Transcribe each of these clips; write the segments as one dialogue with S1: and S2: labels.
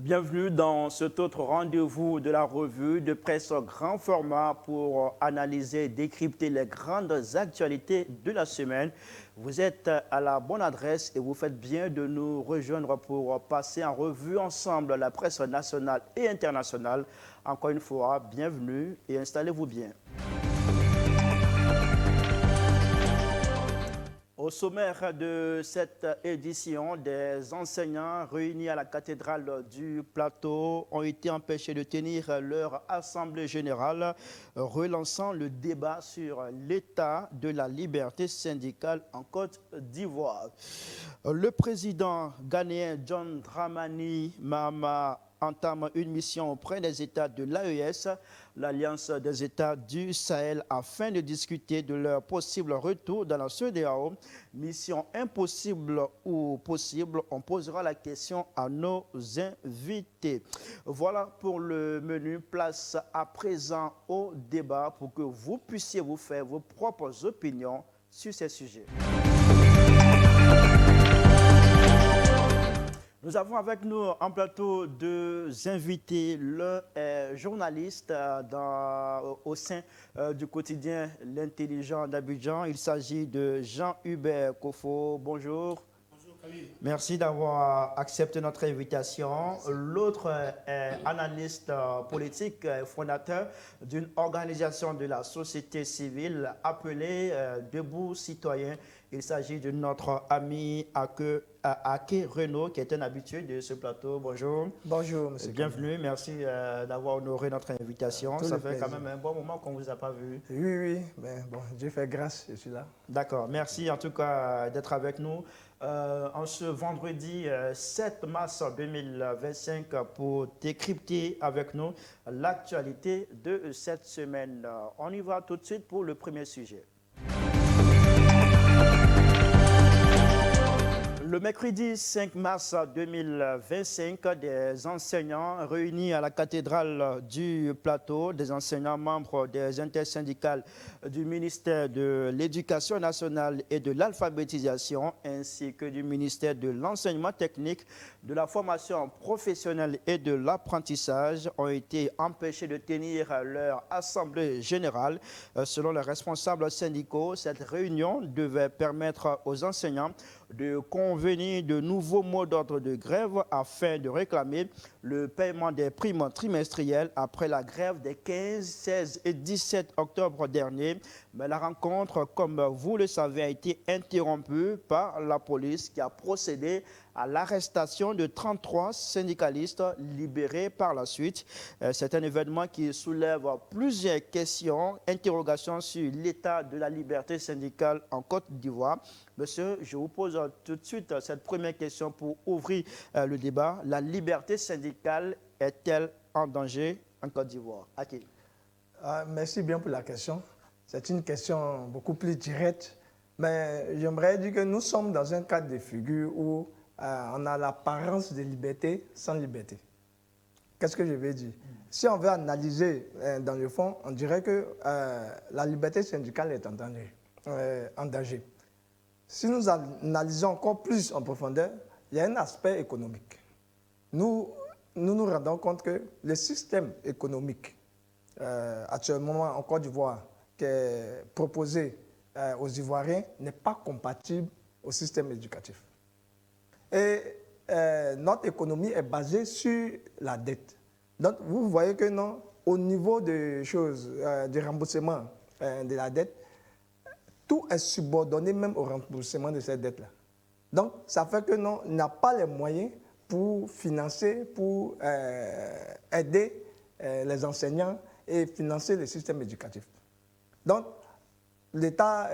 S1: Bienvenue dans cet autre rendez-vous de la revue de presse grand format pour analyser et décrypter les grandes actualités de la semaine. Vous êtes à la bonne adresse et vous faites bien de nous rejoindre pour passer en revue ensemble la presse nationale et internationale. Encore une fois, bienvenue et installez-vous bien. Au sommaire de cette édition, des enseignants réunis à la cathédrale du Plateau ont été empêchés de tenir leur assemblée générale, relançant le débat sur l'état de la liberté syndicale en Côte d'Ivoire. Le président ghanéen John Dramani Mahama entame une mission auprès des États de l'AES, l'Alliance des États du Sahel, afin de discuter de leur possible retour dans la CEDEAO. Mission impossible ou possible, on posera la question à nos invités. Voilà pour le menu. Place à présent au débat pour que vous puissiez vous faire vos propres opinions sur ces sujets. Nous avons avec nous en plateau deux invités. Le journaliste au sein du quotidien L'Intelligent d'Abidjan. Il s'agit de Jean-Hubert Kofo. Bonjour.
S2: Bonjour Khalil.
S1: Merci d'avoir accepté notre invitation. L'autre est analyste politique, fondateur d'une organisation de la société civile appelée Debout Citoyen. Il s'agit de notre ami Ake Renaud, qui est un habitué de ce plateau. Bonjour.
S3: Bonjour, monsieur.
S1: Bienvenue, merci d'avoir honoré notre invitation. Ça fait quand même un bon moment qu'on ne vous a pas vu.
S3: Oui, mais bon, Dieu fait grâce, je suis là.
S1: D'accord, merci en tout cas d'être avec nous. En ce vendredi 7 mars 2025 pour décrypter avec nous l'actualité de cette semaine. On y va tout de suite pour le premier sujet. Le mercredi 5 mars 2025, des enseignants réunis à la cathédrale du Plateau, des enseignants membres des intersyndicales du ministère de l'Éducation nationale et de l'alphabétisation, ainsi que du ministère de l'enseignement technique, de la formation professionnelle et de l'apprentissage, ont été empêchés de tenir leur assemblée générale. Selon les responsables syndicaux, cette réunion devait permettre aux enseignants de convenir de nouveaux mots d'ordre de grève afin de réclamer le paiement des primes trimestrielles après la grève des 15, 16 et 17 octobre dernier. Mais la rencontre, comme vous le savez, a été interrompue par la police qui a procédé à l'arrestation de 33 syndicalistes libérés par la suite. C'est un événement qui soulève plusieurs questions, interrogations sur l'état de la liberté syndicale en Côte d'Ivoire. Monsieur, je vous pose tout de suite cette première question pour ouvrir le débat. La liberté syndicale est-elle en danger en Côte d'Ivoire?
S3: Merci bien pour la question. C'est une question beaucoup plus directe, mais j'aimerais dire que nous sommes dans un cas de figure où on a l'apparence de liberté sans liberté. Qu'est-ce que je veux dire? Si on veut analyser dans le fond, on dirait que la liberté syndicale est en danger. Si nous analysons encore plus en profondeur, il y a un aspect économique. Nous nous rendons compte que le système économique actuellement en Côte d'Ivoire qui est proposé aux Ivoiriens n'est pas compatible au système éducatif. Et notre économie est basée sur la dette. Donc vous voyez que non, au niveau des choses, du remboursement de la dette, tout est subordonné même au remboursement de cette dette-là. Donc, ça fait que non, on n'a pas les moyens pour financer, pour aider les enseignants et financer le système éducatif. Donc, l'État,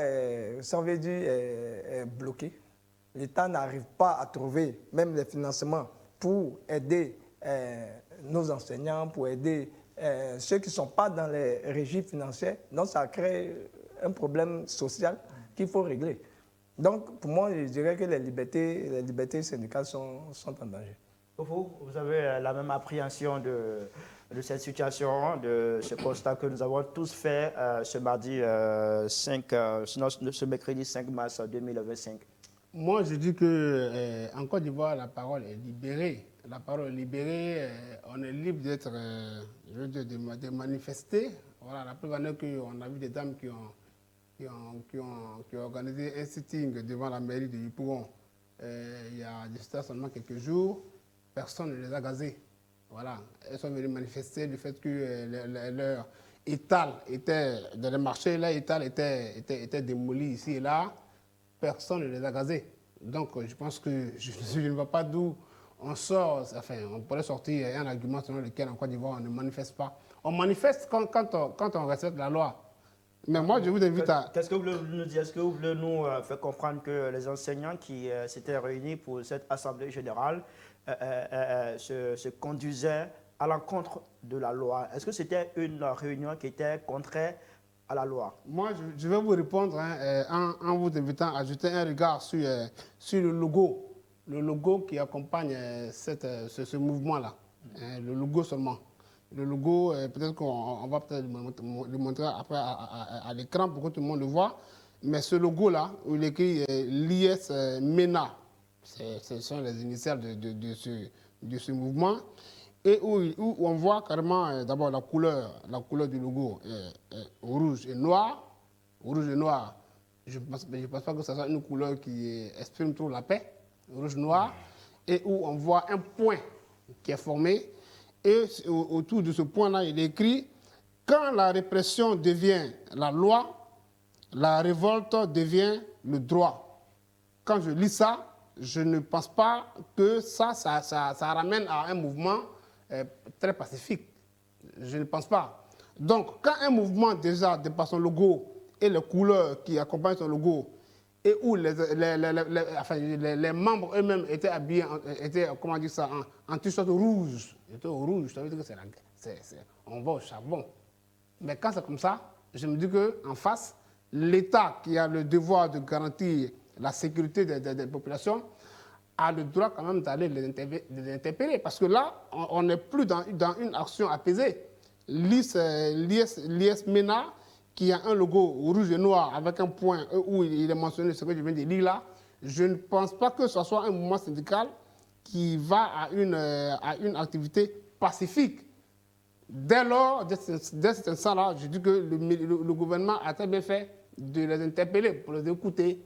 S3: ça veut dire, est bloqué. L'État n'arrive pas à trouver même les financements pour aider nos enseignants, pour aider ceux qui ne sont pas dans les régies financières. Donc, ça crée un problème social qu'il faut régler. Donc, pour moi, je dirais que les libertés syndicales sont en danger.
S1: Vous avez la même appréhension de cette situation, de ce constat que nous avons tous fait ce mercredi 5 mars 2025.
S2: Moi, je dis qu'en Côte d'Ivoire, la parole est libérée. La parole est libérée, on est libre d'être, je veux dire, de manifester. Voilà, la preuve en est qu'on a vu des dames qui ont organisé un sitting devant la mairie de Yopougon il y a seulement quelques jours. Personne ne les a gazées. Voilà, elles sont venues manifester le fait que leur étal était, dans les marchés, leur étal était démoli ici et là. Personne ne les a gazés. Donc, je pense que je ne vois pas d'où on sort, enfin, on pourrait sortir un argument selon lequel en Côte d'Ivoire on ne manifeste pas. On manifeste quand on respecte la loi. Mais moi, je vous invite à...
S1: Qu'est-ce que vous voulez nous dire? Est-ce que vous voulez nous faire comprendre que les enseignants qui s'étaient réunis pour cette assemblée générale se conduisaient à l'encontre de la loi? Est-ce que c'était une réunion qui était contraire à la loi?
S2: Moi, je vais vous répondre en vous invitant à jeter un regard sur le logo qui accompagne ce mouvement-là. Le logo seulement. Le logo, peut-être qu'on va peut-être le montrer après à l'écran pour que tout le monde le voit. Mais ce logo-là, où il est écrit l'IS MENA, ce sont les initiales de ce mouvement, et où on voit carrément d'abord la couleur du logo rouge et noir. Rouge et noir, je ne pense pas que ce soit une couleur qui exprime trop la paix. Rouge-noir, et où on voit un point qui est formé. Et autour de ce point-là, il est écrit « Quand la répression devient la loi, la révolte devient le droit ». Quand je lis ça, je ne pense pas que ça ramène à un mouvement très pacifique. Je ne pense pas. Donc, quand un mouvement, déjà, de par son logo et les couleurs qui accompagnent son logo, et où les membres eux-mêmes étaient habillés, comment dire ça, en t-shirt rouge. Rouge, ça veut dire que on va au charbon. Mais quand c'est comme ça, je me dis qu'en face, l'État qui a le devoir de garantir la sécurité des populations a le droit quand même d'aller les interpeller. Parce que là, on n'est plus dans une action apaisée. L'IS MENA, qui a un logo rouge et noir avec un point où il est mentionné ce que je viens de lire là, je ne pense pas que ce soit un mouvement syndical qui va à une activité pacifique. Dès lors, dès cet instant-là, je dis que le gouvernement a très bien fait de les interpeller, pour les écouter,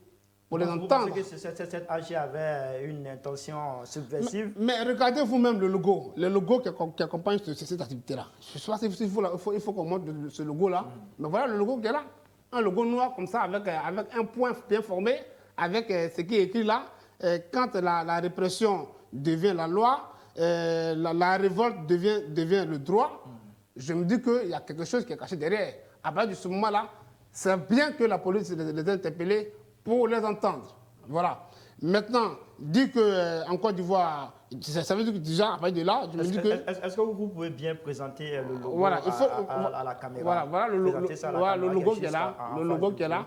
S2: pour les entendre.
S1: Vous pensez que cette AG avait une intention subversive?
S2: Mais regardez vous-même le logo qui accompagne cette activité-là. Je ne sais pas s'il faut qu'on montre ce logo-là, mais voilà le logo qui est là. Un logo noir comme ça, avec un point bien formé, avec ce qui est écrit là. Quand la répression devient la loi, la révolte devient le droit, je me dis qu'il y a quelque chose qui est caché derrière. À partir de ce moment-là, c'est bien que la police les a interpellés pour les entendre. Voilà. Maintenant, dire qu'en Côte d'Ivoire, ça veut dire que déjà, à partir de là, je me dis que...
S1: Est-ce que vous pouvez bien présenter le logo
S2: voilà,
S1: à la caméra?
S2: Voilà le logo qui est là. Le logo qui est là.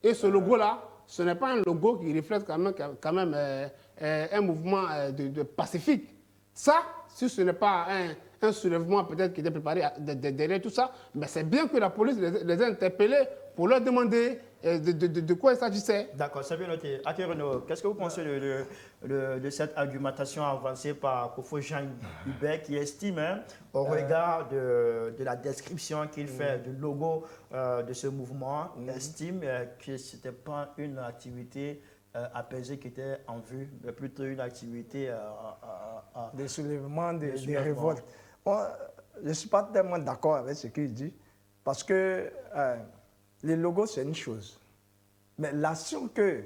S2: Et ce logo-là, ce n'est pas un logo qui reflète quand même un mouvement de pacifique. Ça, si ce n'est pas un soulèvement peut-être qui était préparé derrière tout ça, mais c'est bien que la police les a interpellés pour leur demander de quoi il s'agissait.
S1: D'accord, c'est bien noté. Ake Renaud, qu'est-ce que vous pensez de cette argumentation avancée par Kofo Jean Hubert qui estime, au regard de la description qu'il fait du logo de ce mouvement, estime que ce n'était pas une activité apaisée qui était en vue, mais plutôt une activité
S3: des soulèvements, des révoltes. Moi, je ne suis pas tellement d'accord avec ce qu'il dit, parce que les logos, c'est une chose. Mais l'action que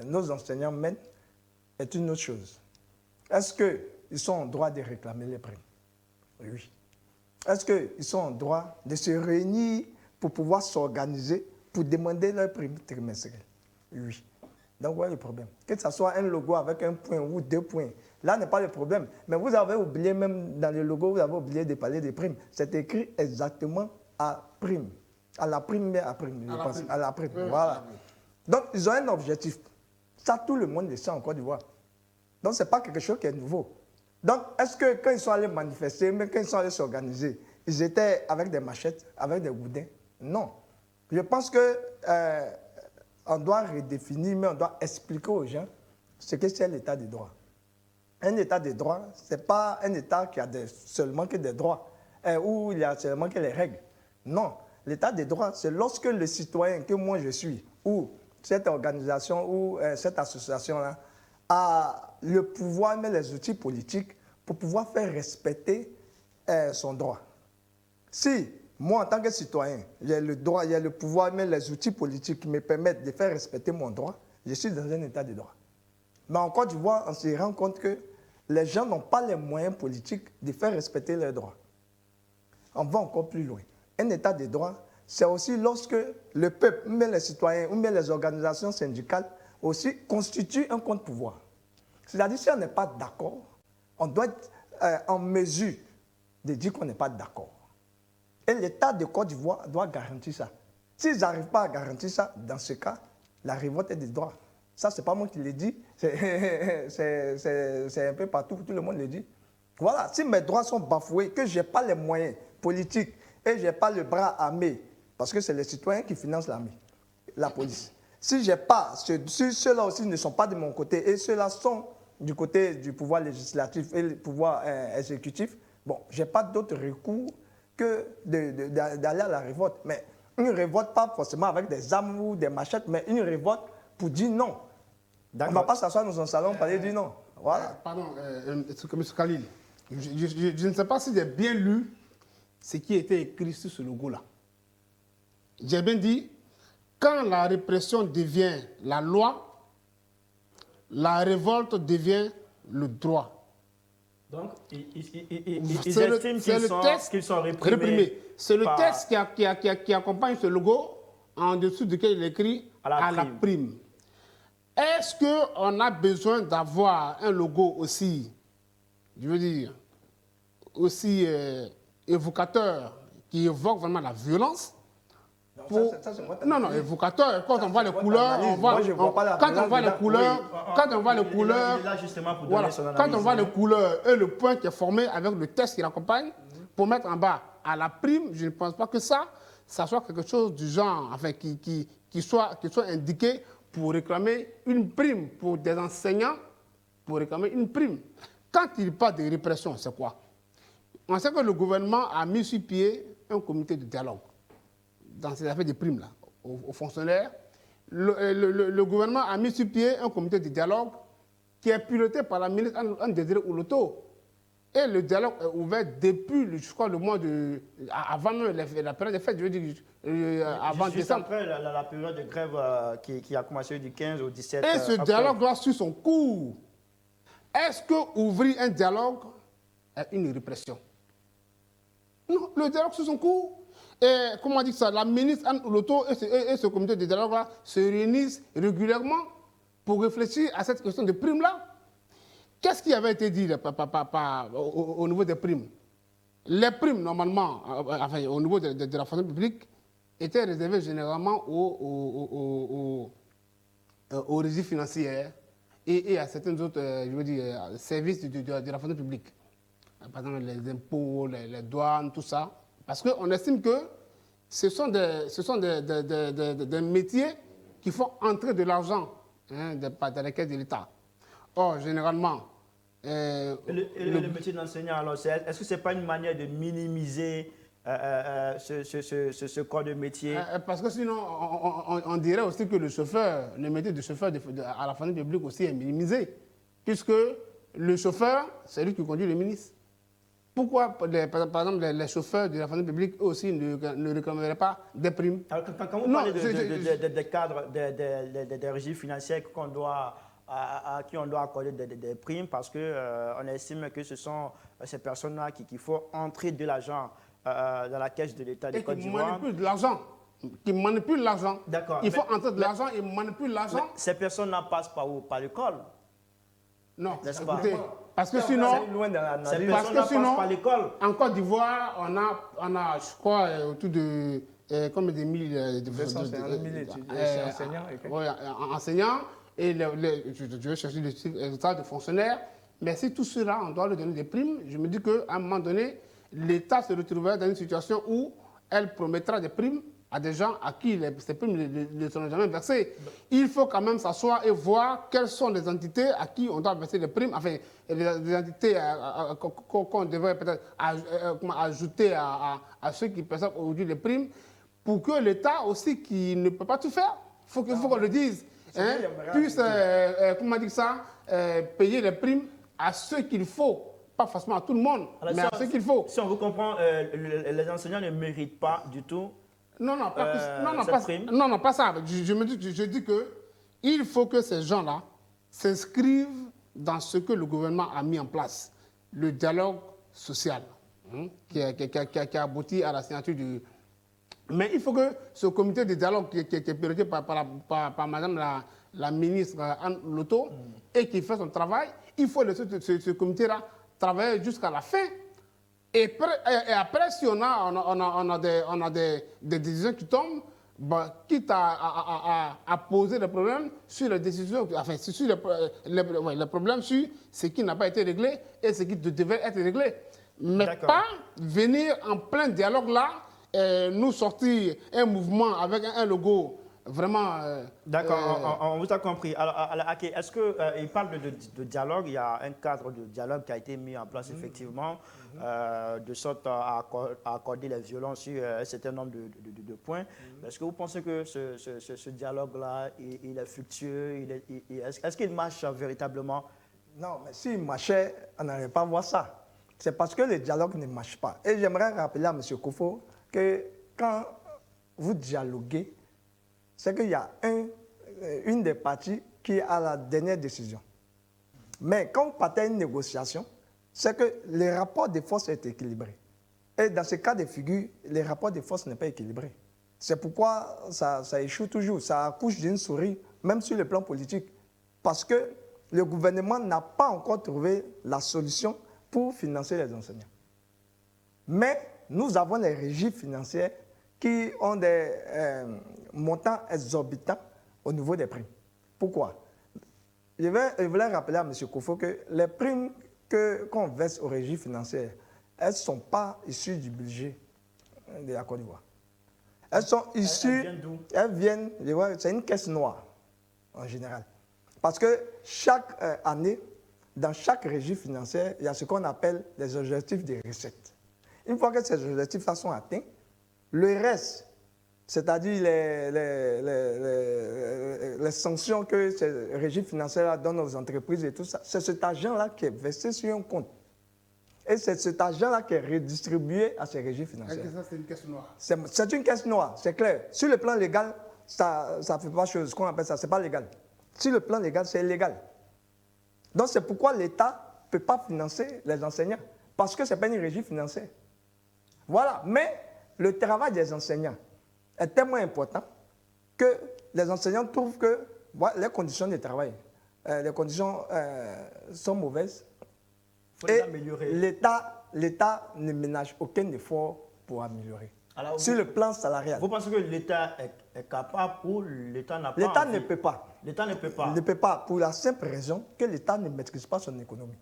S3: nos enseignants mènent est une autre chose. Est-ce qu'ils sont en droit de réclamer les primes? Oui. Est-ce qu'ils sont en droit de se réunir pour pouvoir s'organiser pour demander leurs primes trimestrielles? Oui. Donc, voilà le problème. Que ce soit un logo avec un point ou deux points, là n'est pas le problème. Mais vous avez oublié, même dans le logo, vous avez oublié de parler des primes. C'est écrit exactement à prime. À la prime, mais à prime. À la prime. Voilà. Donc, ils ont un objectif. Ça, tout le monde le sait en Côte d'Ivoire. Donc, ce n'est pas quelque chose qui est nouveau. Donc, est-ce que quand ils sont allés manifester, mais quand ils sont allés s'organiser, ils étaient avec des machettes, avec des goudins? Non. Je pense que on doit redéfinir, mais on doit expliquer aux gens ce que c'est l'état de droit. Un État de droit, ce n'est pas un État qui a seulement que des droits, où il y a seulement que les règles. Non, l'État de droit, c'est lorsque le citoyen que moi je suis, ou cette organisation, ou cette association-là, a le pouvoir, mais les outils politiques pour pouvoir faire respecter son droit. Si moi, en tant que citoyen, j'ai le droit, j'ai le pouvoir, mais les outils politiques qui me permettent de faire respecter mon droit, je suis dans un État de droit. Mais en Côte d'Ivoire, on se rend compte que les gens n'ont pas les moyens politiques de faire respecter leurs droits. On va encore plus loin. Un État de droit, c'est aussi lorsque le peuple, mais les citoyens, ou même les organisations syndicales, aussi constituent un contre-pouvoir. C'est-à-dire, si on n'est pas d'accord, on doit être en mesure de dire qu'on n'est pas d'accord. Et l'État de Côte d'Ivoire doit garantir ça. S'ils n'arrivent pas à garantir ça, dans ce cas, la révolte est des droits. Ça, ce n'est pas moi qui l'ai dit, c'est un peu partout, tout le monde le dit. Voilà, si mes droits sont bafoués, que je n'ai pas les moyens politiques et je n'ai pas le bras armé, parce que c'est les citoyens qui financent l'armée, la police. Si ceux-là aussi ne sont pas de mon côté et ceux-là sont du côté du pouvoir législatif et du pouvoir exécutif, bon, je n'ai pas d'autre recours que d'aller à la révolte. Mais une révolte, pas forcément avec des armes ou des machettes, mais une révolte pour dire non. On ne va pas s'asseoir dans un salon pour aller dire non. Voilà.
S2: Pardon, M. Khalil, je ne sais pas si j'ai bien lu ce qui était écrit sur ce logo-là. J'ai bien dit, quand la répression devient la loi, la révolte devient le droit.
S1: Donc, ils estiment qu'ils sont réprimés.
S2: C'est le texte qui accompagne ce logo, en dessous duquel il est écrit à la prime. Est-ce qu'on a besoin d'avoir un logo aussi, je veux dire, aussi évocateur, qui évoque vraiment la violence? Non, évocateur. Quand on voit les couleurs, quand on voit les couleurs et le point qui est formé avec le texte qui l'accompagne, pour mettre en bas à la prime, je ne pense pas que ça soit quelque chose du genre, enfin, qui soit indiqué pour réclamer une prime pour des enseignants, pour réclamer une prime. Quand il parle de répression, c'est quoi? On sait que le gouvernement a mis sur pied un comité de dialogue dans ces affaires de primes là, aux fonctionnaires. Le gouvernement a mis sur pied un comité de dialogue qui est piloté par la ministre Anne-Désiré Oloto. Et le dialogue est ouvert depuis, je crois, le mois de... avant même la période des fêtes, je veux dire, avant
S1: juste
S2: décembre.
S1: Après la période de grève qui a commencé du 15 au 17
S2: Et ce dialogue doit suivre son cours. Est-ce que ouvrir un dialogue est une répression? Non, le dialogue suit son cours. Et comment on dit ça? La ministre Anne Oloto et ce comité de dialogue-là se réunissent régulièrement pour réfléchir à cette question de primes-là. Qu'est-ce qui avait été dit au niveau des primes? Les primes, normalement, enfin, au niveau de la fonction publique, étaient réservées généralement aux régies financières et à certains autres je veux dire, services de la fonction publique. Par exemple, les impôts, les douanes, tout ça. Parce qu'on estime que ce sont des métiers qui font entrer de l'argent dans les caisses de l'État. Or, généralement...
S1: le métier d'enseignant, alors, est-ce que ce n'est pas une manière de minimiser ce corps de métier?
S2: Parce que sinon, on dirait aussi que le métier de chauffeur à la fonction publique aussi est minimisé. Puisque le chauffeur, c'est lui qui conduit le ministre. Pourquoi, par exemple, les chauffeurs de la fonction publique eux aussi ne réclameraient pas des primes? Alors,
S1: quand vous parlez des cadres, des régies financières à qui on doit accorder des primes, parce qu'on estime que ce sont ces personnes-là qui font entrer de l'argent dans la caisse de l'État de Côte d'Ivoire.
S2: Qui manipulent l'argent.
S1: D'accord.
S2: Il faut entrer de l'argent et manipuler l'argent.
S1: Ces personnes-là passent par où? Par l'école?
S2: Non,
S1: écoutez,
S2: parce que sinon,
S1: par l'école.
S2: En Côte d'Ivoire, on a, je crois, autour de comme des milliers enseignants et je vais chercher le résultat de fonctionnaires. Mais si tout cela, on doit leur donner des primes, je me dis qu'à un moment donné, l'État se retrouverait dans une situation où elle promettra des primes à des gens à qui ces primes ne sont jamais versées. Il faut quand même s'asseoir et voir quelles sont les entités à qui on doit verser les primes, enfin, les entités qu'on devrait peut-être ajouter à ceux qui perçoivent aujourd'hui les primes, pour que l'État aussi, qui ne peut pas tout faire, il faut qu'on le dise, hein, puisse, comment dire ça, payer les primes à ceux qu'il faut. Pas forcément à tout le monde, mais à ceux qu'il faut.
S1: Si on vous comprend, les enseignants ne méritent pas du tout
S2: non,
S1: prime.
S2: Non, pas ça. Je dis que il faut que ces gens-là s'inscrivent dans ce que le gouvernement a mis en place, le dialogue social, hein, qui a abouti à la signature du... Mais il faut que ce comité de dialogue qui est piloté par madame la ministre Anne Lotto et qui fait son travail, il faut laisser ce comité-là travailler jusqu'à la fin. Et après, si on a des décisions qui tombent, quitte à poser des problèmes sur les décisions, enfin, sur les problèmes sur ce qui n'a pas été réglé et ce qui devait être réglé. Mais pas venir en plein dialogue là, nous sortir un mouvement avec un logo vraiment...
S1: D'accord, on vous a compris. Alors, est-ce qu'il parle de dialogue? Il y a un cadre de dialogue qui a été mis en place, effectivement, de sorte à accorder les violences sur un certain nombre de points. Est-ce que vous pensez que ce dialogue-là, il est fructueux? Est-ce qu'il marche véritablement?
S3: Non, mais s'il marchait, on n'aurait pas voir ça. C'est parce que le dialogue ne marche pas. Et j'aimerais rappeler à M. Kofo que quand vous dialoguez, c'est qu'il y a une des parties qui a la dernière décision. Mais quand vous partez à une négociation, c'est que le rapport de force est équilibré. Et dans ce cas de figure, le rapport de force n'est pas équilibré. C'est pourquoi ça échoue toujours, ça accouche d'une souris, même sur le plan politique. Parce que le gouvernement n'a pas encore trouvé la solution pour financer les enseignants. Mais nous avons les régies financières qui ont des montants exorbitants au niveau des primes. Pourquoi? Je voulais rappeler à M. Kofo que les primes qu'on verse aux régies financières, elles ne sont pas issues du budget de la Côte d'Ivoire. Elles sont issues... Elles viennent d'où? C'est une caisse noire, en général. Parce que chaque année, dans chaque régie financière, il y a ce qu'on appelle les objectifs de recettes. Une fois que ces objectifs-là sont atteints, le reste, c'est-à-dire les sanctions que ces régimes financiers donnent aux entreprises et tout ça, c'est cet argent-là qui est versé sur un compte. Et c'est cet argent-là qui est redistribué à ces régimes financiers.
S2: Ça, c'est une caisse noire.
S3: C'est une caisse noire, c'est clair. Sur le plan légal, ça ne fait pas chose. Ce qu'on appelle ça, ce n'est pas légal. Sur le plan légal, c'est illégal. Donc c'est pourquoi l'État ne peut pas financer les enseignants. Parce que ce n'est pas une régie financière. Voilà. Mais le travail des enseignants est tellement important que les enseignants trouvent que les conditions de travail, les conditions sont mauvaises. Et l'État ne ménage aucun effort pour améliorer. Alors, sur le plan salarial.
S1: Vous pensez que l'État est capable ou l'État n'a pas
S3: L'État ne peut pas.
S1: L'État ne peut pas.
S3: Il ne peut pas pour la simple raison que l'État ne maîtrise pas son économie.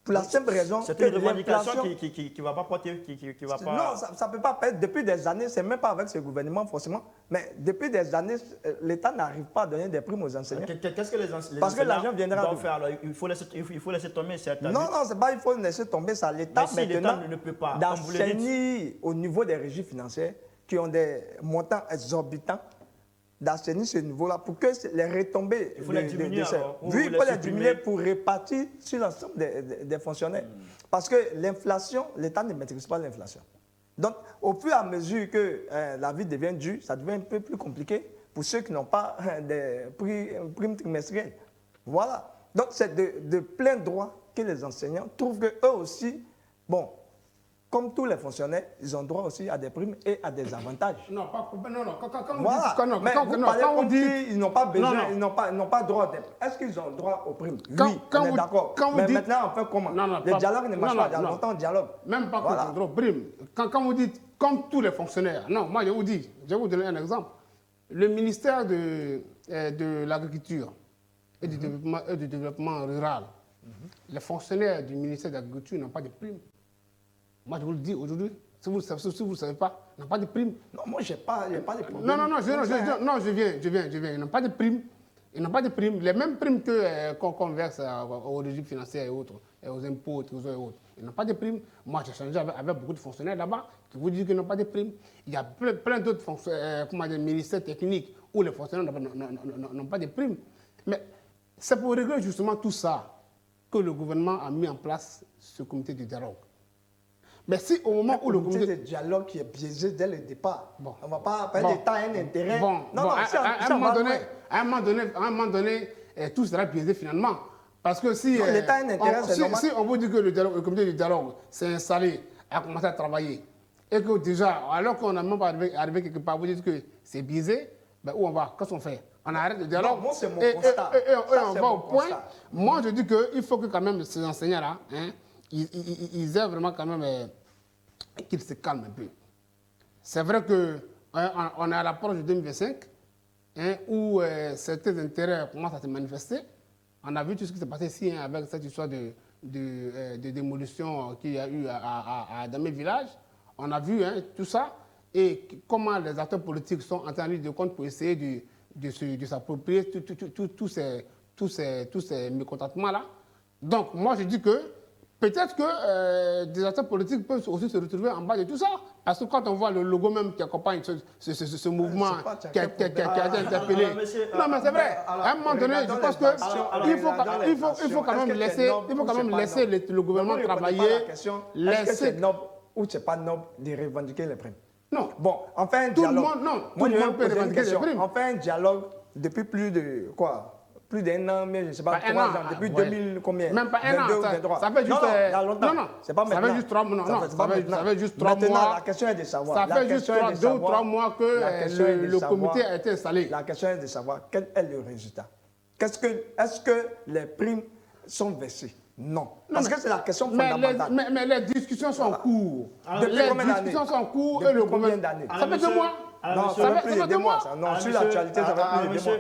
S3: Pour la simple raison que
S1: c'est une revendication qui ne va pas porter, qui va pas...
S3: Non, ça ne peut pas être. Depuis des années, ce n'est même pas avec ce gouvernement forcément, mais depuis des années, l'État n'arrive pas à donner des primes aux enseignants.
S1: Qu'est-ce que les enseignants
S3: Parce que l'argent viendra
S1: doivent faire alors, il faut laisser tomber cette...
S3: Non, c'est pas il faut laisser tomber ça. L'État
S1: si
S3: maintenant
S1: ne peut pas,
S3: d'assainir au niveau des régies financières qui ont des montants exorbitants, d'assainir ce niveau-là pour que les retombées...
S1: Il faut les diminuer alors,
S3: oui, il faut les diminuer pour répartir sur l'ensemble des fonctionnaires. Parce que l'inflation, l'État ne maîtrise pas l'inflation. Donc, au fur et à mesure que la vie devient dure, ça devient un peu plus compliqué pour ceux qui n'ont pas des primes trimestrielles. Voilà. Donc, c'est de plein droit que les enseignants trouvent qu'eux aussi, bon, comme tous les fonctionnaires, ils ont droit aussi à des primes et à des avantages.
S2: Non,
S3: quand on dit ils n'ont pas besoin, ils n'ont pas droit. Est-ce qu'ils ont droit aux primes? Oui, on est d'accord. Mais maintenant, on fait comment? Le dialogue ne marche pas. Il y a longtemps de dialogue.
S2: Même pas qu'ils ont droit aux primes. Quand vous dites comme tous les fonctionnaires, non, moi je vous dis, je vais vous donner un exemple. Le ministère de l'Agriculture et du développement rural, les fonctionnaires du ministère de l'Agriculture n'ont pas de primes. Moi, je vous le dis aujourd'hui, si vous ne le savez pas, ils n'ont pas de prime.
S3: Non, moi, je n'ai pas de problème.
S2: Non, je viens. Ils n'ont pas de prime. Ils n'ont pas de primes. Les mêmes primes qu'on verse aux régimes financiers et autres, et aux impôts, et autres. Ils n'ont pas de primes. Moi, j'ai changé avec beaucoup de fonctionnaires là-bas qui vous disent qu'ils n'ont pas de primes. Il y a plein d'autres ministères techniques où les fonctionnaires n'ont pas de primes. Mais c'est pour régler justement tout ça que le gouvernement a mis en place ce comité de dialogue. Mais si au moment où le comité
S3: de dialogue qui est biaisé dès le départ, on ne va pas parler
S2: bon,
S3: d'État et d'intérêt.
S2: À un moment donné, tout sera biaisé finalement. Parce que si,
S3: l'État a un intérêt, c'est normal.
S2: Si on vous dit que le comité de dialogue s'est installé, a commencé à travailler, et que déjà, alors qu'on n'a même pas arrivé quelque part, vous dites que c'est biaisé, ben où on va? Qu'est-ce qu'on fait? On arrête le dialogue.
S3: Moi, c'est mon constat.
S2: Et on va au point. Moi, je dis qu'il faut que quand même ces enseignants-là, ils aient vraiment quand même qu'ils se calment un peu. C'est vrai qu'on est à l'approche de 2025, où certains intérêts commencent à se manifester. On a vu tout ce qui s'est passé ici avec cette histoire de démolition qu'il y a eu dans mes villages. On a vu tout ça et comment les acteurs politiques sont en train de compte pour essayer de s'approprier tous ces mécontentements-là. Donc, moi, je dis que peut-être que des acteurs politiques peuvent aussi se retrouver en bas de tout ça. Parce que quand on voit le logo même qui accompagne ce mouvement qui a été interpellé. Non, mais c'est vrai. À un moment donné, je pense qu'il faut quand même laisser le gouvernement travailler.
S3: Est-ce que c'est noble ou c'est pas noble de revendiquer les primes?
S2: Non.
S3: Bon, on fait un dialogue.
S2: Tout le monde peut revendiquer les primes.
S3: On fait un dialogue depuis plus de quoi? Plus d'un an, mais je ne sais pas, 3 ans, depuis 2000 combien?
S2: Même pas un an, ça fait juste...
S3: il y a longtemps.
S2: Non,
S3: c'est pas maintenant.
S2: Ça fait juste 3 mois. Ça fait juste 3
S3: maintenant,
S2: mois.
S3: la question est de savoir.
S2: Ça fait juste 2 ou 3 mois que le comité a été installé.
S3: La question est de savoir quel est le résultat. Est-ce que les primes sont versées? Non. Parce que c'est la question fondamentale.
S2: Mais les discussions sont en cours.
S3: Depuis combien d'années?
S2: Les discussions sont en cours et le gouvernement... Ça fait 2 mois.
S3: Non, ça fait plus de 2 mois. Non, sur l'actualité, ça fait plus de 2 mois.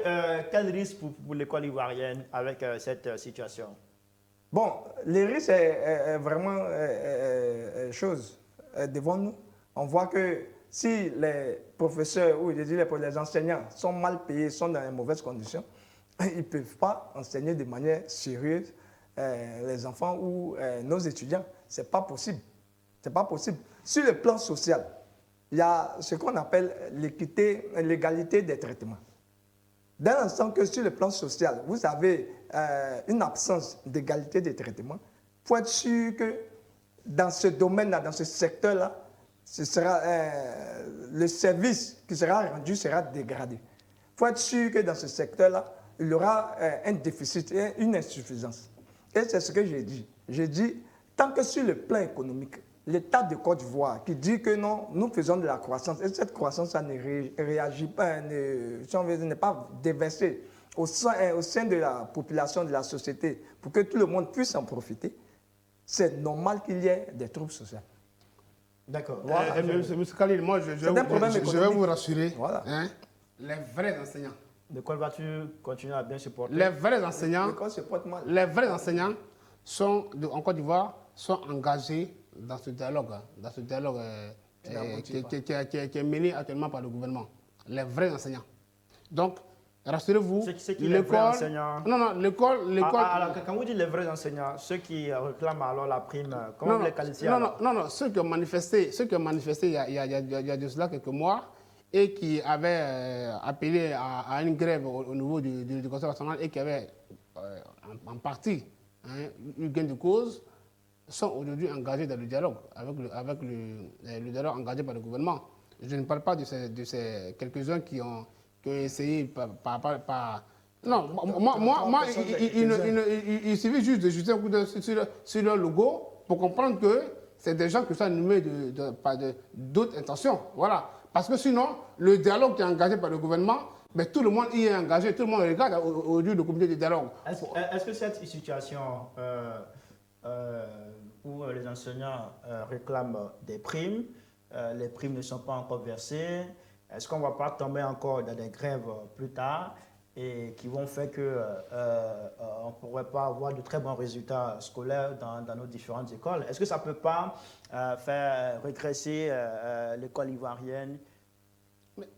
S1: Quel risque pour l'école ivoirienne avec cette situation?
S3: Bon, les risques est vraiment chose devant nous. On voit que si les professeurs ou les enseignants sont mal payés, sont dans de mauvaises conditions, ils ne peuvent pas enseigner de manière sérieuse les enfants ou nos étudiants. Ce n'est pas possible. C'est pas possible. Sur le plan social, il y a ce qu'on appelle l'équité, l'égalité des traitements. Dès l'instant que sur le plan social, vous avez une absence d'égalité des traitements, il faut être sûr que dans ce domaine-là, dans ce secteur-là, ce sera, le service qui sera rendu sera dégradé. Il faut être sûr que dans ce secteur-là, il y aura un déficit, une insuffisance. Et c'est ce que j'ai dit. J'ai dit, tant que sur le plan économique, l'État de Côte d'Ivoire qui dit que non, nous faisons de la croissance, et cette croissance ne réagit pas, n'est pas déversée au sein de la population, de la société, pour que tout le monde puisse en profiter, c'est normal qu'il y ait des troubles sociaux.
S2: D'accord. Voilà. M. Khalil, moi, je vais vous rassurer. Voilà. Les vrais enseignants.
S1: De quoi vas-tu continuer à bien se porter?
S2: Les vrais enseignants, sont, en Côte d'Ivoire sont engagés dans ce dialogue qui est mené actuellement par le gouvernement. Les vrais enseignants. Donc, rassurez-vous, l'école... Non, l'école...
S1: Alors, quand vous dites les vrais enseignants, ceux qui réclament alors la prime, comment vous les qualifiez?
S2: Non, ceux qui ont manifesté il y a de cela quelques mois et qui avaient appelé à une grève au niveau du Conseil national et qui avaient en partie eu gain de cause, sont aujourd'hui engagés dans le dialogue, avec le dialogue engagé par le gouvernement. Je ne parle pas de ces quelques-uns qui ont essayé par... Non, moi il suffit juste de jeter un coup d'œil sur leur logo pour comprendre que c'est des gens qui sont animés d'autres intentions. Voilà. Parce que sinon, le dialogue qui est engagé par le gouvernement, mais tout le monde y est engagé, tout le monde regarde aujourd'hui le comité de dialogue.
S1: Est-ce que cette situation où les enseignants réclament des primes, les primes ne sont pas encore versées, est-ce qu'on ne va pas tomber encore dans des grèves plus tard? et qui vont faire que on ne pourrait pas avoir de très bons résultats scolaires dans nos différentes écoles. Est-ce que ça ne peut pas faire régresser l'école ivoirienne?
S2: Mais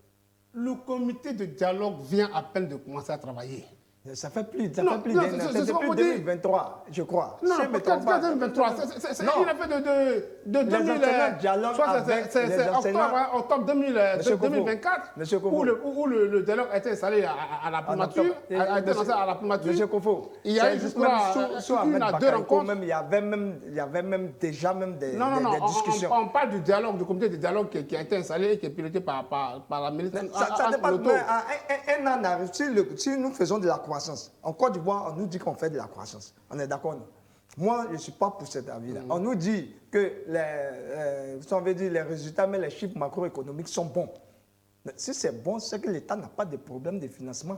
S2: le comité de dialogue vient à peine de commencer à travailler.
S3: Ça fait plus,
S2: Non, non,
S3: d'un an.
S2: c'est
S3: C'est
S2: ce qu'on
S3: depuis
S2: dit.
S3: 2023, je crois.
S2: Non,
S3: Si je me
S2: peut-être
S3: trompe pas.
S2: 2023. C'est
S3: Non.
S2: une affaire de 2000.
S3: enseignants dialoguent avec
S2: C'est
S3: les enseignants.
S2: octobre
S3: Monsieur Kofo.
S2: 2024
S3: Monsieur Kofo.
S2: où le dialogue a été installé à la primature. A été lancé à la primature.
S3: Monsieur Kofo,
S2: Il y a eu, je crois,
S3: sous
S2: une
S3: Ahmed
S2: à deux
S3: Bakayoko,
S2: rencontres.
S3: même, il y avait même déjà des
S2: Non,
S3: discussions.
S2: on parle du dialogue, du comité de dialogue qui a été installé et qui est piloté par la ministre.
S3: Ça dépasse, mais un an arrive, si nous faisons de la croissance, en Côte d'Ivoire, on nous dit qu'on fait de la croissance. On est d'accord, non? Moi, je ne suis pas pour cet avis-là. On nous dit que les résultats, mais les chiffres macroéconomiques sont bons. Mais si c'est bon, c'est que l'État n'a pas de problème de financement.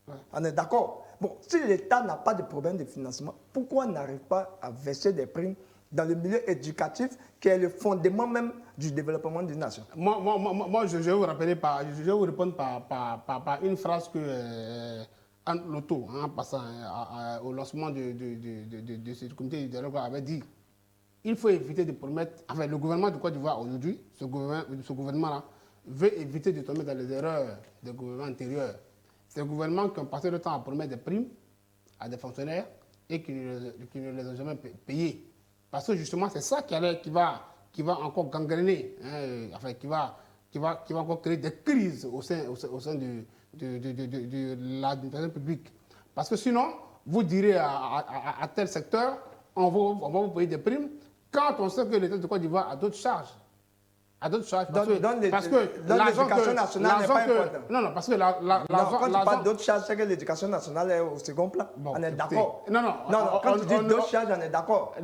S3: Ouais. On est d'accord? Bon, si l'État n'a pas de problème de financement, pourquoi on n'arrive pas à verser des primes dans le milieu éducatif, qui est le fondement même du développement d'une nation?
S2: Moi, je vais vous rappeler, je vais vous répondre par une phrase que Anne Lotto, en passant au lancement de ce comité de dialogue, avait dit. Il faut éviter de promettre. Enfin, le gouvernement de Côte d'Ivoire aujourd'hui, ce gouvernement-là, veut éviter de tomber dans les erreurs des gouvernements antérieurs. C'est le gouvernement qui ont passé le temps à promettre des primes à des fonctionnaires et qui ne les ont jamais payés. Parce que justement, c'est ça qui va encore gangréner, hein, enfin, qui va encore créer des crises au sein de l'administration publique. Parce que sinon, vous direz à tel secteur, on va vous payer des primes, quand on sait que l'État de Côte d'Ivoire a d'autres charges. Parce que
S3: l'éducation nationale n'est pas importante.
S2: Non, parce que
S3: quand tu parles d'autres charges, c'est que l'éducation nationale est au second plan.
S2: Bon,
S3: on est d'accord.
S2: Non,
S3: quand tu dis d'autres charges, on est d'accord.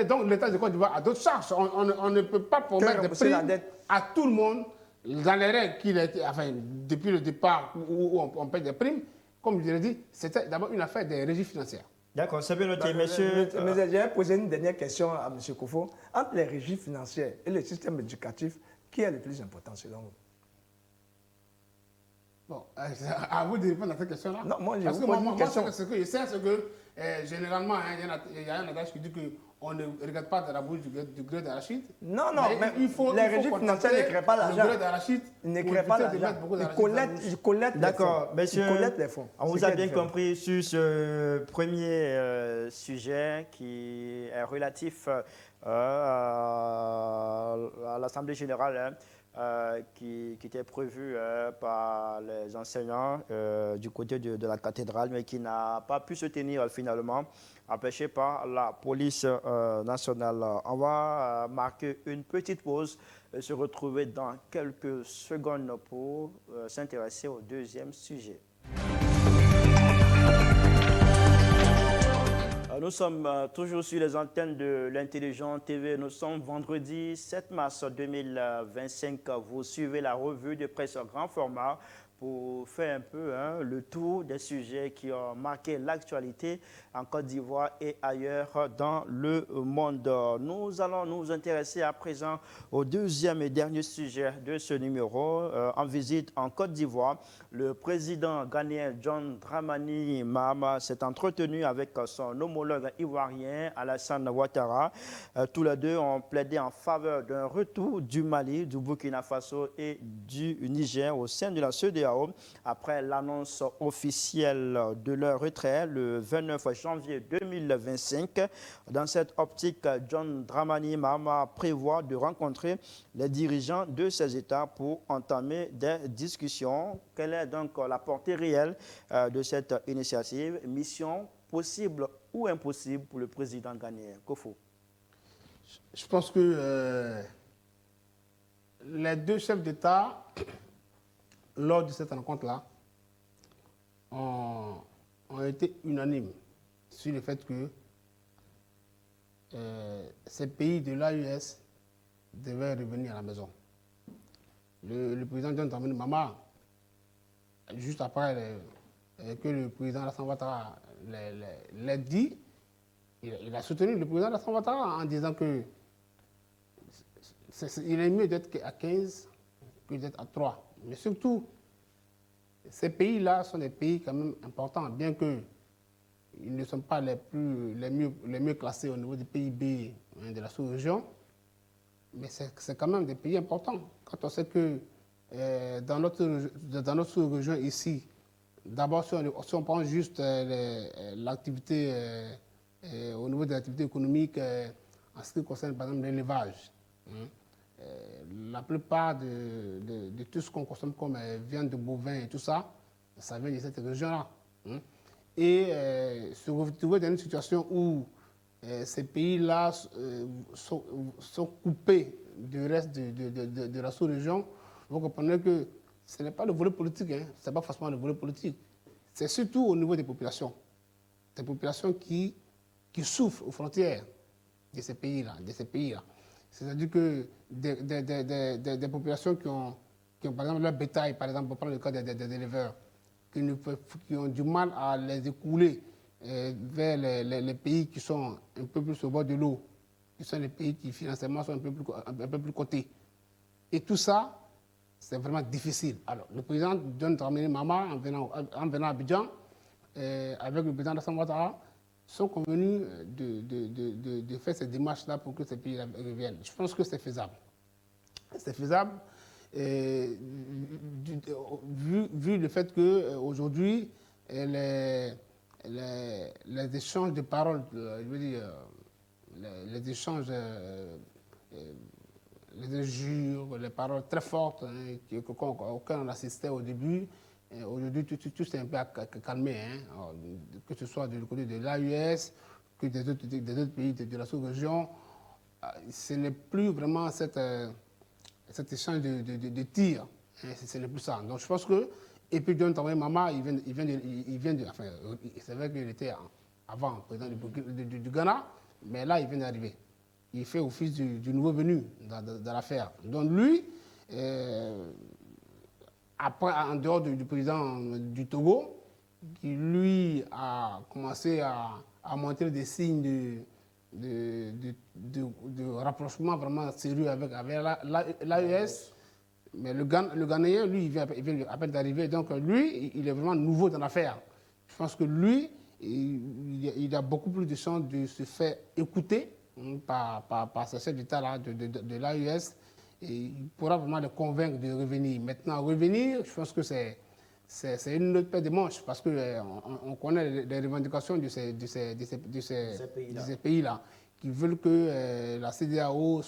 S2: Donc l'État de Côte d'Ivoire a d'autres charges. On ne peut pas promettre des primes à tout le monde dans les règles qu'il a été, enfin, depuis le départ où on paye des primes. Comme je l'ai dit, c'était d'abord une affaire des régies financières.
S1: D'accord, c'est bien noté, monsieur.
S3: Mais j'ai posé une dernière question à M. Kofo. Entre les régies financières et le système éducatif, qui est le plus important selon vous?
S2: Bon, à vous de répondre à cette question-là.
S3: Non, moi,
S2: parce que moi, ce que je sais, c'est que généralement, il y a un adage qui dit qu'on ne regarde pas de la bouche du gré d'arachide.
S3: Non, mais les régies financières ne créent pas l'argent.
S2: Le gré d'arachide,
S3: ils ne créent pas l'argent. Ils collectent
S1: d'accord, monsieur.
S3: Ils collectent les fonds.
S1: On vous a bien compris sur ce premier sujet qui est relatif à l'Assemblée générale. Qui était prévu par les enseignants du côté de la cathédrale, mais qui n'a pas pu se tenir finalement, empêché par la police nationale. On va marquer une petite pause et se retrouver dans quelques secondes pour s'intéresser au deuxième sujet. Nous sommes toujours sur les antennes de l'Intelligent TV. Nous sommes vendredi 7 mars 2025. Vous suivez la revue de presse grand format pour faire un peu le tour des sujets qui ont marqué l'actualité en Côte d'Ivoire et ailleurs dans le monde. Nous allons nous intéresser à présent au deuxième et dernier sujet de ce numéro. En visite en Côte d'Ivoire, le président ghanéen John Dramani Mahama s'est entretenu avec son homologue ivoirien Alassane Ouattara. Tous les deux ont plaidé en faveur d'un retour du Mali, du Burkina Faso et du Niger au sein de la CEDEAO après l'annonce officielle de leur retrait le 29 janvier 2025. Dans cette optique, John Dramani Mahama prévoit de rencontrer les dirigeants de ces États pour entamer des discussions. Quelle est donc la portée réelle de cette initiative? Mission possible ou impossible pour le président ghanéen? Kofo.
S2: Je pense que les deux chefs d'État, lors de cette rencontre-là, ont été unanimes sur le fait que ces pays de l'AES devaient revenir à la maison. Le président John Dramani Mahama, juste après que le président Alassane Ouattara l'ait dit, il a soutenu le président Alassane Ouattara en disant que il est mieux d'être à 15 que d'être à 3. Mais surtout, Ces pays-là sont des pays quand même importants, bien qu'ils ne sont pas les mieux classés au niveau du PIB de la sous-région, mais c'est quand même des pays importants. Quand on sait que dans notre sous-région ici, d'abord si on prend juste l'activité, au niveau de l'activité économique, en ce qui concerne par exemple l'élevage, hein, la plupart de tout ce qu'on consomme comme viande de bovin et tout ça, ça vient de cette région-là. Hein. Et se retrouver dans une situation où ces pays-là sont coupés du reste de la sous-région, vous comprenez que ce n'est pas le volet politique, hein, ce n'est pas forcément le volet politique. C'est surtout au niveau des populations. Des populations qui souffrent aux frontières de ces pays-là. C'est-à-dire que des populations qui ont, par exemple, leur bétail, par exemple, pour prendre le cas des éleveurs, qui ont du mal à les écouler vers les pays qui sont un peu plus au bord de l'eau, qui sont les pays qui financièrement sont un peu plus cotés. Et tout ça, c'est vraiment difficile. Alors, le président John Dramani Mahama, en venant à Abidjan, avec le président Alassane Ouattara, sont convenus de faire ces démarches-là pour que ces pays reviennent. Je pense que c'est faisable. C'est faisable, vu le fait qu'aujourd'hui, les échanges de paroles, je veux dire, les échanges, les injures, les paroles très fortes auxquelles on assistait au début, aujourd'hui, tout s'est un peu calmé, hein, que ce soit du côté de l'AUS, que des autres pays de la sous-région. Ce n'est plus vraiment cet échange de tirs. Hein, ce n'est plus ça. Donc je pense que, et puis John Dramani Mahama, il vient de enfin, c'est vrai qu'il était avant président du Ghana, mais là, il vient d'arriver. Il fait office du nouveau venu dans l'affaire. Donc lui, après, en dehors du président du Togo, qui lui a commencé à montrer des signes de rapprochement vraiment sérieux avec l'AES. Mais le Ghanéen, lui, il vient à peine d'arriver. Donc lui, il est vraiment nouveau dans l'affaire. Je pense que lui, il a beaucoup plus de chances de se faire écouter par ce chef d'État de l'AES. Et il pourra vraiment les convaincre de revenir. Maintenant, revenir, je pense que c'est une autre paire de manches parce qu'on connaît les revendications de ces pays-là qui veulent que la CEDEAO ne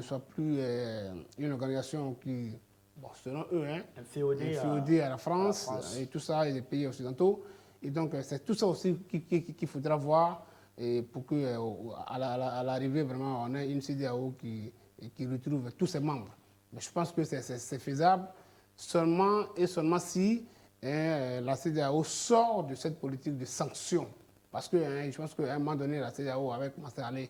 S2: soit plus une organisation qui, bon, selon eux, inféodée à la France et tout ça, et les pays occidentaux. Et donc, c'est tout ça aussi qu'il faudra voir et pour qu'à l'arrivée, vraiment, on ait une CEDEAO qui retrouve tous ses membres. Mais je pense que c'est faisable seulement si la CEDEAO sort de cette politique de sanctions. Parce que je pense qu'à un moment donné, la CEDEAO avait commencé à aller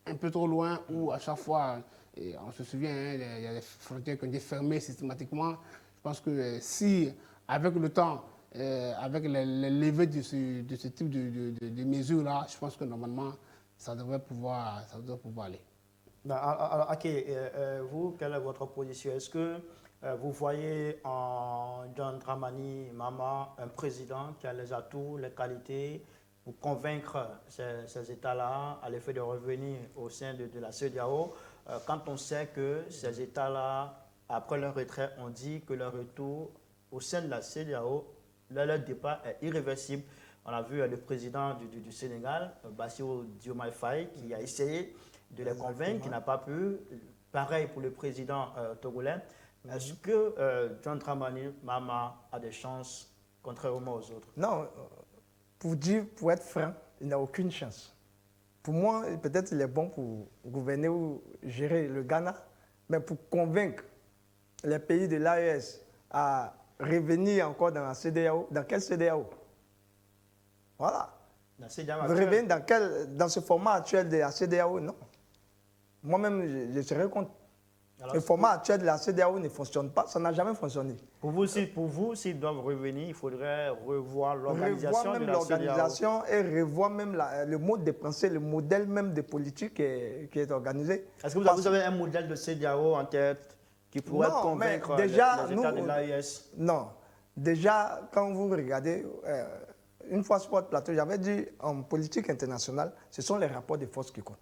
S2: un peu trop loin, où à chaque fois, on se souvient, il y a des frontières qui ont été fermées systématiquement. Je pense que si, avec le temps, avec les levées de ce type de mesures-là, je pense que normalement, ça devrait pouvoir aller.
S1: Alors, ok, vous, quelle est votre position? Est-ce que vous voyez en John Dramani Mahama un président qui a les atouts, les qualités pour convaincre ces États-là à l'effet de revenir au sein de la CEDEAO, quand on sait que ces États-là, après leur retrait, on dit que leur retour au sein de la CEDEAO, leur départ est irréversible. On a vu le président du Sénégal, Bassirou Diomaye Faye, qui a essayé de les convaincre, qui n'a pas pu. Pareil pour le président togolais. Est-ce que John Dramani Mahama a des chances, contrairement aux autres?
S3: Non, pour être franc, il n'a aucune chance. Pour moi, peut-être il est bon pour gouverner ou gérer le Ghana, mais pour convaincre les pays de l'AES à revenir encore dans la CEDEAO, dans quelle CEDEAO? Voilà. Revenir dans ce format actuel de la CEDEAO, non. Moi-même, je serais contre. Alors, le format actuel de la CEDEAO ne fonctionne pas, ça n'a jamais fonctionné.
S1: Pour vous, s'ils doivent revenir, il faudrait revoir l'organisation de la
S3: l'organisation et revoir même le mode de pensée, le modèle même de politique qui est organisé.
S1: Est-ce que vous avez un modèle de CEDEAO en tête qui pourrait
S3: Non,
S1: convaincre
S3: mais déjà,
S1: les États de l'AES?
S3: Non. Déjà, quand vous regardez, une fois sur votre plateau, j'avais dit en politique internationale, ce sont les rapports de force qui comptent.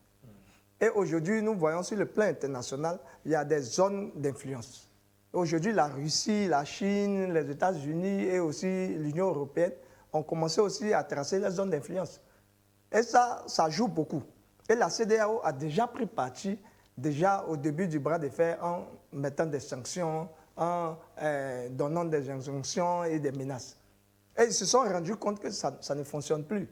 S3: Et aujourd'hui, nous voyons sur le plan international, il y a des zones d'influence. Aujourd'hui, la Russie, la Chine, les États-Unis et aussi l'Union européenne ont commencé aussi à tracer les zones d'influence. Et ça joue beaucoup. Et la CEDEAO a déjà pris parti, déjà au début du bras de fer, en mettant des sanctions, en donnant des injonctions et des menaces. Et ils se sont rendus compte que ça ne fonctionne plus.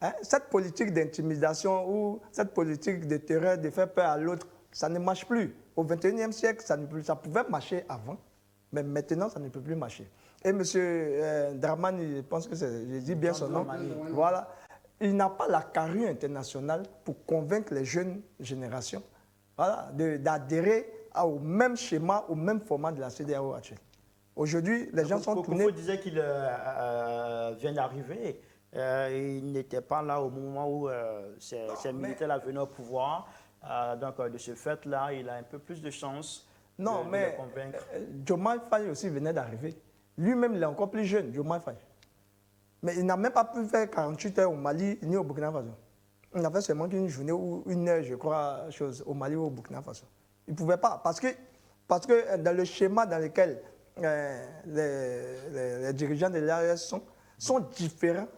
S3: Hein? Cette politique d'intimidation ou cette politique de terreur, de faire peur à l'autre, ça ne marche plus. Au XXIe siècle, ça pouvait marcher avant, mais maintenant, ça ne peut plus marcher. Et M. Dramani, je pense que je dis bien son nom, voilà, il n'a pas la carrure internationale pour convaincre les jeunes générations, voilà, d'adhérer au même schéma, au même format de la CEDEAO actuelle. Aujourd'hui, les gens sont tournés...
S1: Kofo disait qu'il vient d'arriver. Il n'était pas là au moment où ces militaires-là venaient au pouvoir. Donc, de ce fait-là, il a un peu plus de chance de les convaincre.
S3: Diomaye Faye aussi venait d'arriver. Lui-même, il est encore plus jeune, Diomaye Faye. Mais il n'a même pas pu faire 48 heures au Mali ni au Burkina Faso. Il n'a fait seulement qu'une journée ou une heure, je crois, au Mali ou au Burkina Faso. Il ne pouvait pas, parce que dans le schéma dans lequel les dirigeants de l'AES sont différents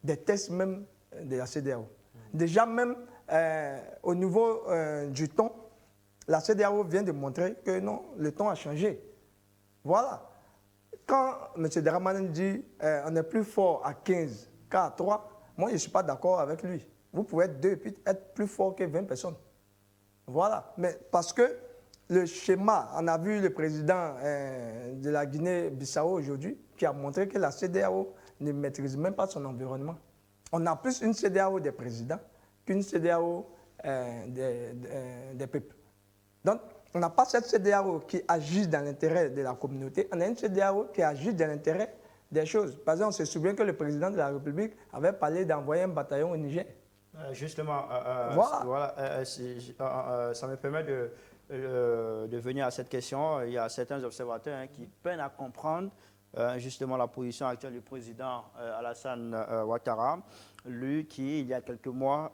S3: des tests même de la CEDEAO. Déjà même au niveau du ton, la CEDEAO vient de montrer que non, le ton a changé. Voilà. Quand M. Dramani dit on est plus fort à 15 qu'à 3, moi je ne suis pas d'accord avec lui. Vous pouvez être 2 et puis être plus fort que 20 personnes. Voilà. Mais parce que le schéma, on a vu le président de la Guinée-Bissau aujourd'hui qui a montré que la CEDEAO ne maîtrise même pas son environnement. On a plus une CEDEAO des présidents qu'une CEDEAO des peuples. Donc, on n'a pas cette CEDEAO qui agit dans l'intérêt de la communauté, on a une CEDEAO qui agit dans l'intérêt des choses. Par exemple, on se souvient que le président de la République avait parlé d'envoyer un bataillon au Niger.
S1: Justement,
S3: Voilà.
S1: Ça me permet de venir à cette question. Il y a certains observateurs qui peinent à comprendre justement la position actuelle du président Alassane Ouattara, lui qui, il y a quelques mois,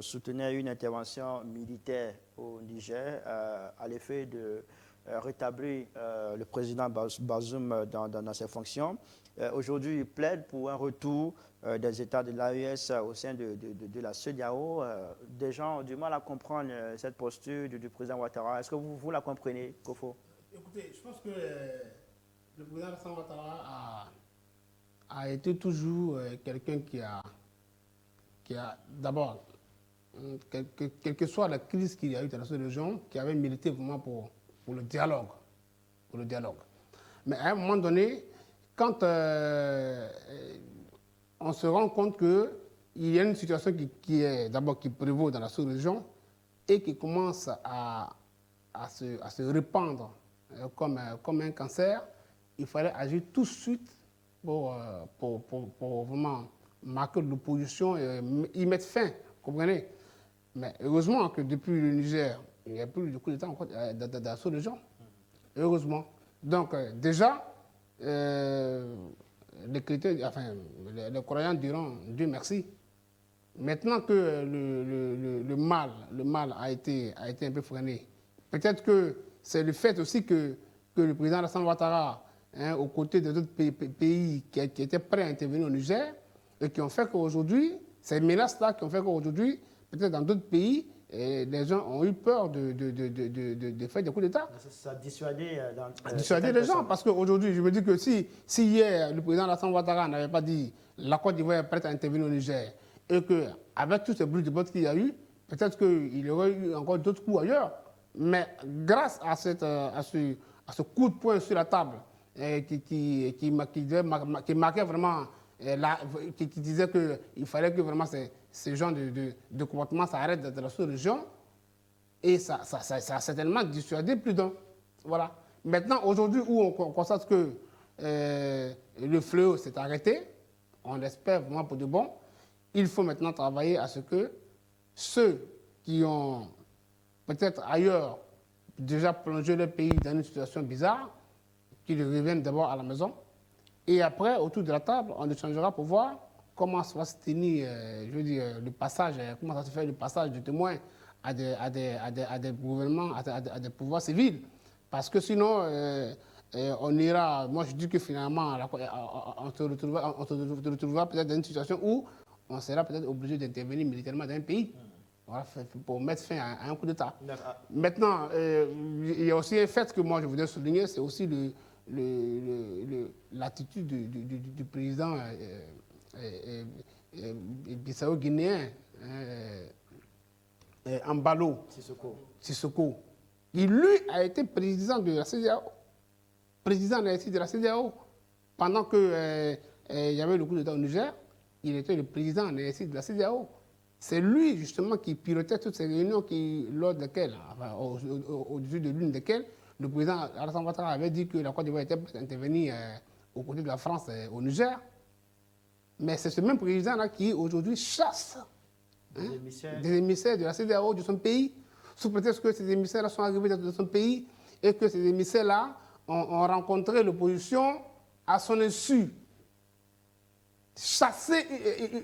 S1: soutenait une intervention militaire au Niger à l'effet de rétablir le président Bazoum dans ses fonctions. Aujourd'hui, il plaide pour un retour des États de l'AES au sein de la CEDEAO. Des gens ont du mal à comprendre cette posture du président Ouattara. Est-ce que vous la comprenez, Kofo?
S2: Écoutez, je pense que le président Alassane Ouattara a été toujours quelqu'un qui a d'abord, quelle que soit la crise qu'il y a eu dans la région, qui avait milité vraiment pour le dialogue. Mais à un moment donné, quand on se rend compte qu'il y a une situation qui prévaut dans la sous-région et qui commence à se répandre comme un cancer, il fallait agir tout de suite pour vraiment marquer l'opposition et y mettre fin, vous comprenez? Mais heureusement que depuis le Niger, il n'y a plus de coup d'État encore dans la sous-région. Heureusement. Donc déjà, les croyants diront Dieu merci. Maintenant que le mal a été un peu freiné, peut-être que c'est le fait aussi que le président Alassane Ouattara, aux côtés des autres pays qui étaient prêts à intervenir au Niger, et qui ont fait qu'aujourd'hui, ces menaces-là qui ont fait qu'aujourd'hui, peut-être dans d'autres pays, les gens ont eu peur de faire des coups d'État.
S1: Ça a dissuadé
S2: les gens, parce qu'aujourd'hui, je me dis que si hier, le président Alassane Ouattara n'avait pas dit la Côte d'Ivoire est prête à intervenir au Niger, et qu'avec tous ces bruits de bottes qu'il y a eu, peut-être qu'il y aurait eu encore d'autres coups ailleurs. Mais grâce à ce coup de poing sur la table, qui marquait vraiment, qui disait qu'il fallait que vraiment ces genres de comportements s'arrêtent dans la sous-région, et ça a certainement dissuadé plus d'un. Voilà. Maintenant, aujourd'hui, où on constate que le fléau s'est arrêté, on espère vraiment pour de bon, il faut maintenant travailler à ce que ceux qui ont peut-être ailleurs déjà plongé le pays dans une situation bizarre, qu'ils reviennent d'abord à la maison. Et après, autour de la table, on échangera pour voir comment ça va se tenir, je veux dire, le passage, comment ça se fait le passage du témoin à des gouvernements, à des pouvoirs civils. Parce que sinon, on ira, moi je dis que finalement, on se retrouvera peut-être dans une situation où on sera peut-être obligé d'intervenir militairement dans un pays. Voilà, pour mettre fin à un coup d'État. Maintenant, il y a aussi un fait que moi je voudrais souligner, c'est aussi l'attitude du président bissau-guinéen, Embalo Sissoko. Qui lui a été président de la CEDEAO. Président de la CEDEAO. Pendant qu'il y avait le coup d'État au Niger, il était le président de la CEDEAO. C'est lui, justement, qui pilotait toutes ces réunions lors desquelles, enfin, au-dessus de l'une desquelles, le président Alassane Ouattara avait dit que la Côte d'Ivoire était prête à intervenir aux côtés de la France au Niger. Mais c'est ce même président-là qui, aujourd'hui, chasse des émissaires de la CEDEAO de son pays, sous prétexte que ces émissaires-là sont arrivés dans son pays et que ces émissaires-là ont rencontré l'opposition à son insu. Chasser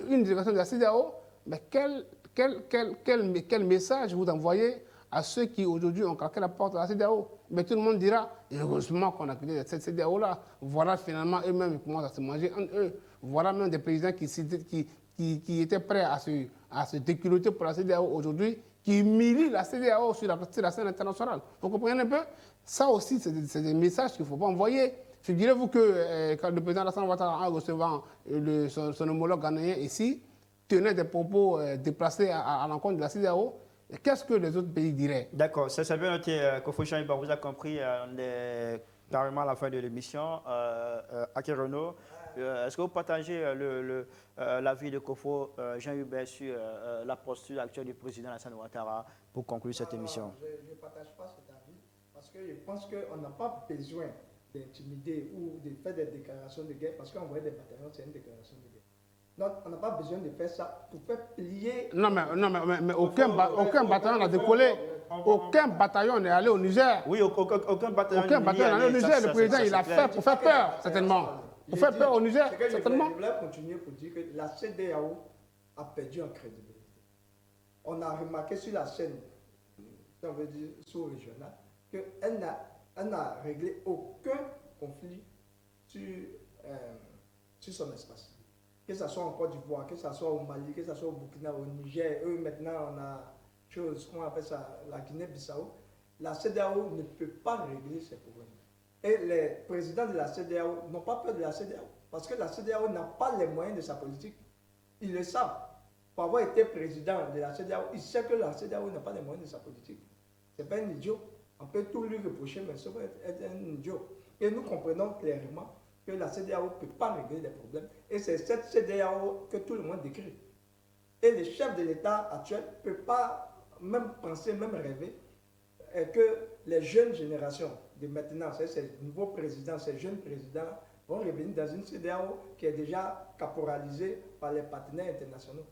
S2: une délégation de la CEDEAO, mais quel message vous envoyez à ceux qui aujourd'hui ont claqué la porte de la CEDEAO? Mais tout le monde dira, heureusement qu'on a quitté cette CEDEAO-là. Voilà finalement eux-mêmes qui commencent à se manger entre eux. Voilà même des présidents qui étaient prêts à se déculotter pour la CEDEAO aujourd'hui, qui humilient la CEDEAO sur la scène internationale. Vous comprenez un peu? Ça aussi, c'est des messages qu'il ne faut pas envoyer. Figurez-vous que quand le président Alassane Ouattara, en recevant son homologue ghanéen ici, tenait des propos déplacés à l'encontre de la CEDEAO, qu'est-ce que les autres pays diraient?
S1: D'accord, c'est bien noté, Kofo Chaniba, vous avez compris, on est carrément à la fin de l'émission. Ake Renaud, est-ce que vous partagez l'avis de Kofo Jean-Hubert sur la posture actuelle du président Alassane Ouattara pour conclure cette émission?
S3: Je ne partage pas cet avis parce que je pense qu'on n'a pas besoin d'intimider ou de faire des déclarations de guerre parce qu'envoyer des bataillons, c'est une déclaration de guerre. Donc, on n'a pas besoin de faire ça pour faire plier.
S2: Non, mais aucun bataillon n'a décollé. Aucun bataillon n'est allé au Niger.
S1: Oui, aucun bataillon
S2: n'est allé au Niger. Le président, il a fait pour faire peur, certainement. Pour faire peur au Niger, certainement.
S3: Je voulais continuer pour dire que la CEDEAO a perdu en crédibilité. On a remarqué sur la scène, on veut dire sous-régionale, qu'elle n'a réglé aucun conflit sur son espace. Que ce soit en Côte d'Ivoire, que ce soit au Mali, que ce soit au Burkina, au Niger, eux maintenant on a chose qu'on appelle ça la Guinée-Bissau, la CEDEAO ne peut pas régler ces problèmes. Et les présidents de la CEDEAO n'ont pas peur de la CEDEAO, parce que la CEDEAO n'a pas les moyens de sa politique. Ils le savent. Pour avoir été président de la CEDEAO, il sait que la CEDEAO n'a pas les moyens de sa politique. Ce n'est pas un idiot. On peut tout lui reprocher, mais ça peut être un idiot. Et nous comprenons clairement que la CEDEAO ne peut pas régler les problèmes. Et c'est cette CEDEAO que tout le monde décrit. Et le chef de l'État actuel ne peut pas même penser, même rêver que les jeunes générations de maintenant, ces nouveaux présidents, ces jeunes présidents, vont revenir dans une CEDEAO qui est déjà caporalisée par les partenaires internationaux.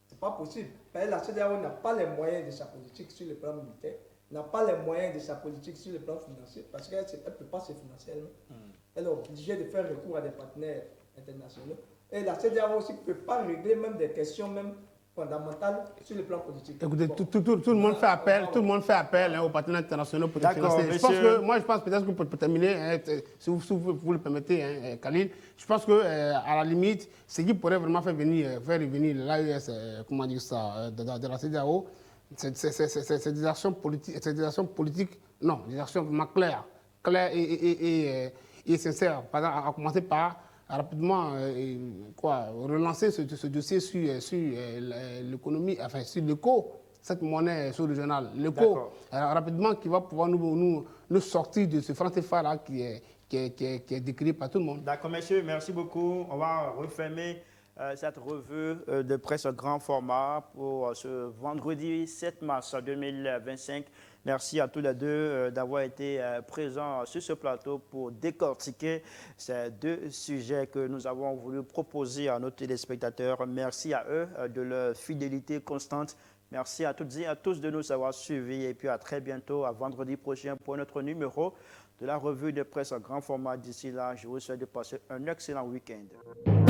S3: Ce n'est pas possible. Parce que la CEDEAO n'a pas les moyens de sa politique sur le plan militaire, n'a pas les moyens de sa politique sur le plan financier, parce qu'elle ne peut pas se financer elle-même. Elle est obligée de faire recours à des partenaires internationaux. Et la CEDEAO aussi ne peut pas régler même des questions même fondamentales sur le plan politique.
S2: Écoutez, bon, tout le monde fait appel aux partenaires internationaux pour les financer. Je pense peut-être que pour terminer, si vous le permettez, Khalil, je pense qu'à la limite, ce qui pourrait vraiment faire revenir l'AES, comment dire ça, de la CEDEAO, c'est des actions politiques, non, des actions vraiment claires et sincères. Par exemple, à commencer par rapidement relancer ce dossier sur l'économie, enfin sur l'éco, cette monnaie sous-régionale, l'éco, rapidement qui va pouvoir nous sortir de ce franc CFA là qui est décrit par tout le monde.
S1: D'accord, messieurs, merci beaucoup. On va refermer cette revue de presse grand format pour ce vendredi 7 mars 2025. Merci à tous les deux d'avoir été présents sur ce plateau pour décortiquer ces deux sujets que nous avons voulu proposer à nos téléspectateurs. Merci à eux de leur fidélité constante. Merci à toutes et à tous de nous avoir suivis et puis à très bientôt, à vendredi prochain pour notre numéro de la revue de presse en grand format. D'ici là, je vous souhaite de passer un excellent week-end.